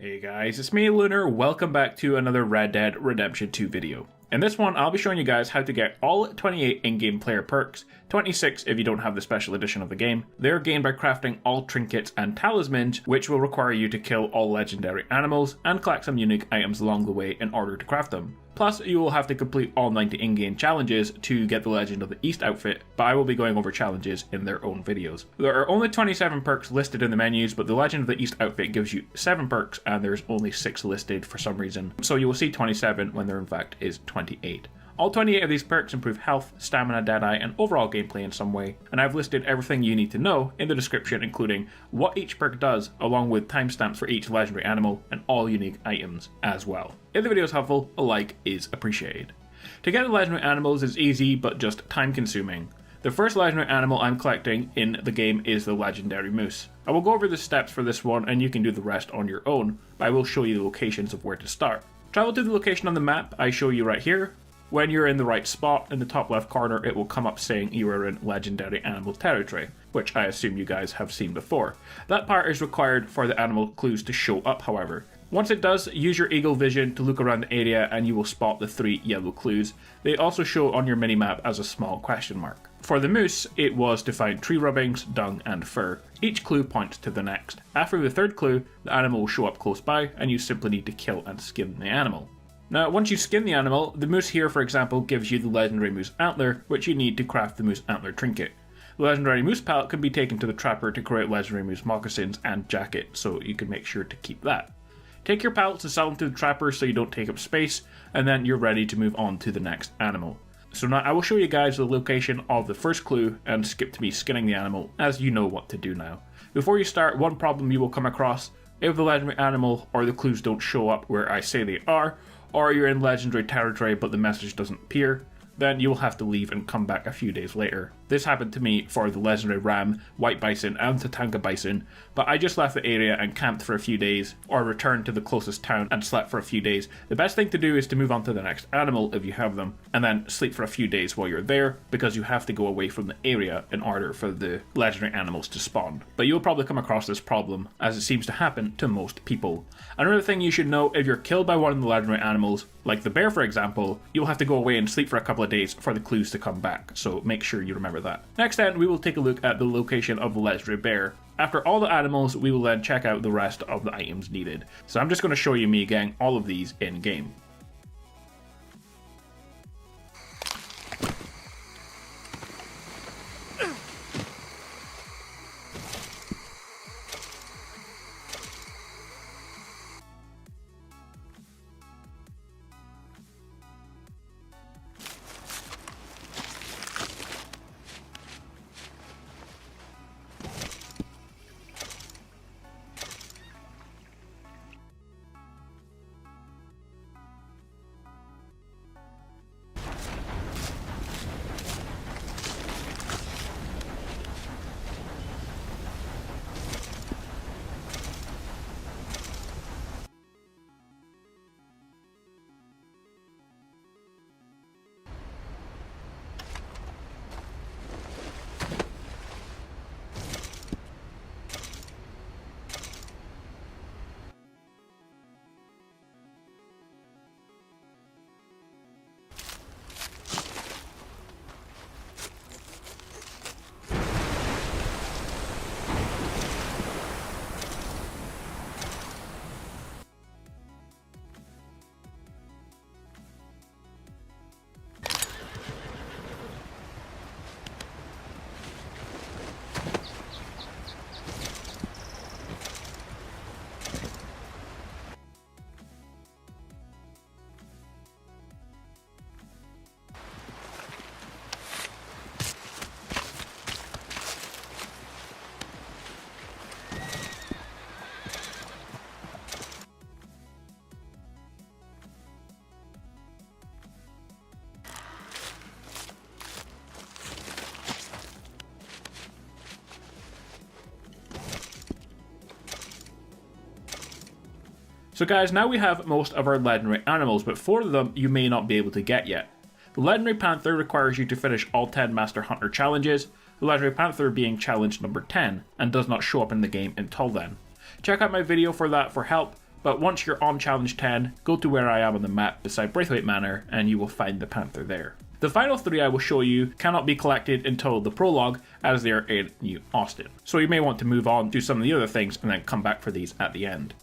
Hey guys, it's me Lunar, welcome back to another Red Dead Redemption 2 video. In this one, I'll be showing you guys how to get all 28 in-game player perks, 26 if you don't have the special edition of the game. They're gained by crafting all trinkets and talismans, which will require you to kill all legendary animals and collect some unique items along the way in order to craft them. Plus, you will have to complete all 90 in-game challenges to get the Legend of the East outfit, but I will be going over challenges in their own videos. There are only 27 perks listed in the menus, but the Legend of the East outfit gives you 7 perks and there's only 6 listed for some reason. So you will see 27 when there in fact is 28. All 28 of these perks improve health, stamina, deadeye, and overall gameplay in some way, and I've listed everything you need to know in the description, including what each perk does, along with timestamps for each legendary animal, and all unique items as well. If the video is helpful, a like is appreciated. To get the legendary animals is easy, but just time consuming. The first legendary animal I'm collecting in the game is the legendary moose. I will go over the steps for this one, and you can do the rest on your own, but I will show you the locations of where to start. Travel to the location on the map I show you right here. When you're in the right spot, in the top left corner, it will come up saying you are in legendary animal territory, which I assume you guys have seen before. That part is required for the animal clues to show up, however. Once it does, use your eagle vision to look around the area and you will spot the 3 yellow clues. They also show on your minimap as a small question mark. For the moose, it was to find tree rubbings, dung and fur. Each clue points to the next. After the 3rd clue, the animal will show up close by and you simply need to kill and skin the animal. Now, once you skin the animal, the moose here, for example, gives you the legendary moose antler, which you need to craft the moose antler trinket. The legendary moose pellet can be taken to the trapper to create legendary moose moccasins and jacket, so you can make sure to keep that. Take your pellets and sell them to the trapper so you don't take up space, and then you're ready to move on to the next animal. So now I will show you guys the location of the first clue and skip to me skinning the animal, as you know what to do now. Before you start, one problem you will come across: if the legendary animal or the clues don't show up where I say they are, or you're in legendary territory but the message doesn't appear, then you will have to leave and come back a few days later. This happened to me for the legendary ram, white bison and Tatanka bison, but I just left the area and camped for a few days, or returned to the closest town and slept for a few days. The best thing to do is to move on to the next animal if you have them, and then sleep for a few days while you're there, because you have to go away from the area in order for the legendary animals to spawn. But you'll probably come across this problem, as it seems to happen to most people. Another thing you should know: if you're killed by one of the legendary animals, like the bear for example, you'll have to go away and sleep for a couple of days for the clues to come back, so make sure you remember that. Next then, we will take a look at the location of the legendary bear. After all the animals, we will then check out the rest of the items needed. So I'm just going to show you me getting all of these in game. So guys, now we have most of our legendary animals, but 4 of them you may not be able to get yet. The legendary panther requires you to finish all 10 Master Hunter challenges, the legendary panther being challenge number 10, and does not show up in the game until then. Check out my video for that for help, but once you're on challenge 10, go to where I am on the map beside Braithwaite Manor and you will find the panther there. The final 3 I will show you cannot be collected until the prologue, as they are in New Austin, so you may want to move on to some of the other things and then come back for these at the end.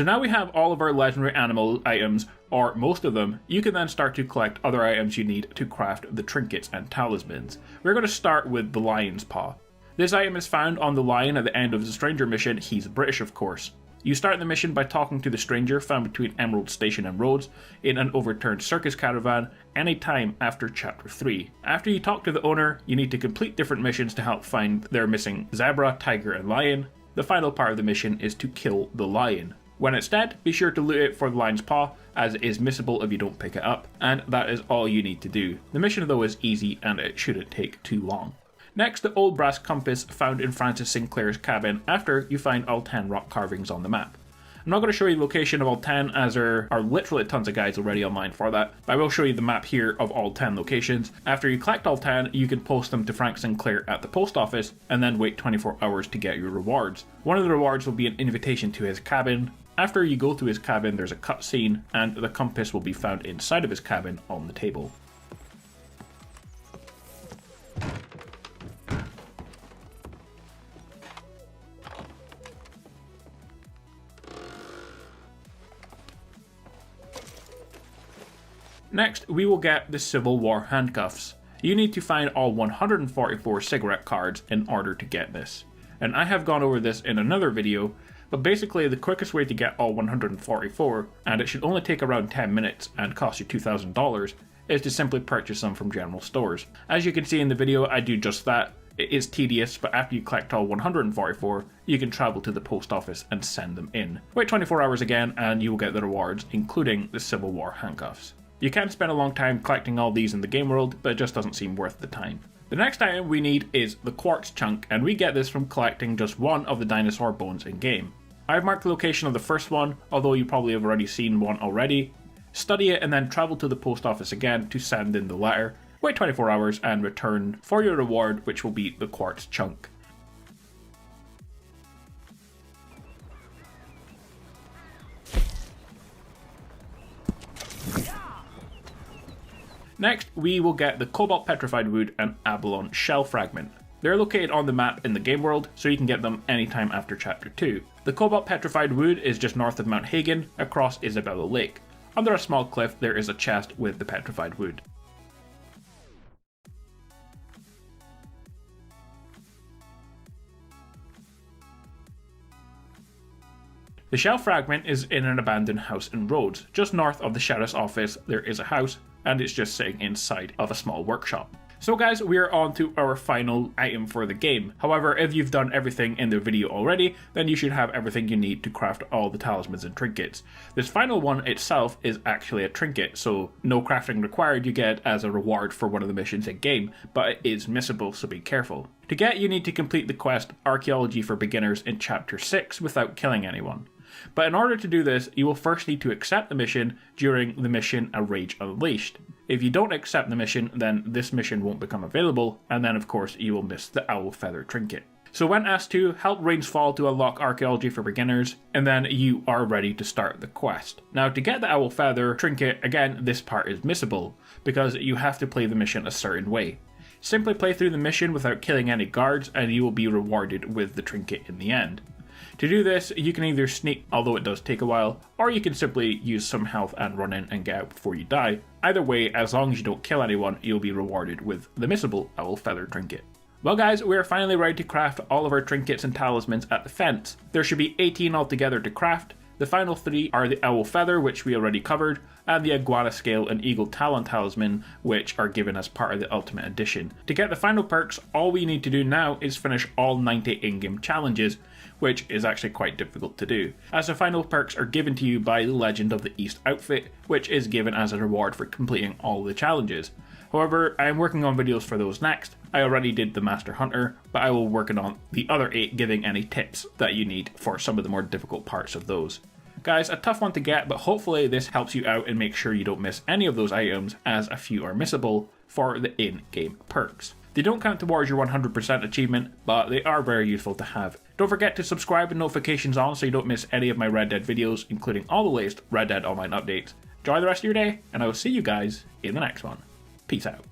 So now we have all of our legendary animal items, or most of them. You can then start to collect other items you need to craft the trinkets and talismans. We're going to start with the lion's paw. This item is found on the lion at the end of the stranger mission. He's British, of course. You start the mission by talking to the stranger found between Emerald Station and Rhodes in an overturned circus caravan any time after chapter 3. After you talk to the owner, you need to complete different missions to help find their missing zebra, tiger and lion. The final part of the mission is to kill the lion. When it's dead, be sure to loot it for the lion's paw, as it is missable if you don't pick it up, and that is all you need to do. The mission though is easy and it shouldn't take too long. Next, the old brass compass found in Francis Sinclair's cabin after you find all 10 rock carvings on the map. I'm not going to show you the location of all 10, as there are literally tons of guides already online for that, but I will show you the map here of all 10 locations. After you collect all 10, you can post them to Frank Sinclair at the post office, and then wait 24 hours to get your rewards. One of the rewards will be an invitation to his cabin. After you go to his cabin, there's a cutscene, and the compass will be found inside of his cabin on the table. Next, we will get the Civil War handcuffs. You need to find all 144 cigarette cards in order to get this. And I have gone over this in another video, but basically the quickest way to get all 144, and it should only take around 10 minutes and cost you $2,000, is to simply purchase them from general stores. As you can see in the video, I do just that. It is tedious, but after you collect all 144, you can travel to the post office and send them in. Wait 24 hours again and you will get the rewards, including the Civil War handcuffs. You can spend a long time collecting all these in the game world, but it just doesn't seem worth the time. The next item we need is the quartz chunk, and we get this from collecting just one of the dinosaur bones in game. I've marked the location of the first one, although you probably have already seen one already. Study it and then travel to the post office again to send in the letter. Wait 24 hours and return for your reward, which will be the quartz chunk. Next, we will get the Cobalt Petrified Wood and Abalone Shell Fragment. They're located on the map in the game world, so you can get them anytime after Chapter 2. The Cobalt Petrified Wood is just north of Mount Hagen, across Isabella Lake. Under a small cliff, there is a chest with the Petrified Wood. The shell fragment is in an abandoned house in Rhodes. Just north of the sheriff's office, there is a house, and it's just sitting inside of a small workshop. So guys, we are on to our final item for the game. However, if you've done everything in the video already, then you should have everything you need to craft all the talismans and trinkets. This final one itself is actually a trinket, so no crafting required. You get as a reward for one of the missions in game, but it is missable, so be careful. To get, you need to complete the quest Archaeology for Beginners in Chapter 6 without killing anyone. But in order to do this, you will first need to accept the mission during the mission A Rage Unleashed. If you don't accept the mission, then this mission won't become available, and then of course you will miss the Owl Feather Trinket. So when asked to, help rains fall to unlock Archaeology for Beginners, and then you are ready to start the quest. Now to get the Owl Feather Trinket, again this part is missable, because you have to play the mission a certain way. Simply play through the mission without killing any guards, and you will be rewarded with the trinket in the end. To do this, you can either sneak, although it does take a while, or you can simply use some health and run in and get out before you die. Either way, as long as you don't kill anyone, you'll be rewarded with the missable Owl Feather Trinket. Well guys, we are finally ready to craft all of our trinkets and talismans at the fence. There should be 18 altogether to craft. The final 3 are the Owl Feather, which we already covered, and the Iguana Scale and Eagle Talon Talisman, which are given as part of the Ultimate Edition. To get the final perks, all we need to do now is finish all 90 in-game challenges, which is actually quite difficult to do, as the final perks are given to you by the Legend of the East outfit, which is given as a reward for completing all the challenges. However, I am working on videos for those next. I already did the Master Hunter, but I will work on the other 8, giving any tips that you need for some of the more difficult parts of those. Guys, a tough one to get, but hopefully this helps you out and make sure you don't miss any of those items, as a few are missable for the in-game perks. They don't count towards your 100% achievement, but they are very useful to have. Don't forget to subscribe and notifications on so you don't miss any of my Red Dead videos, including all the latest Red Dead Online updates. Enjoy the rest of your day, and I will see you guys in the next one. Peace out.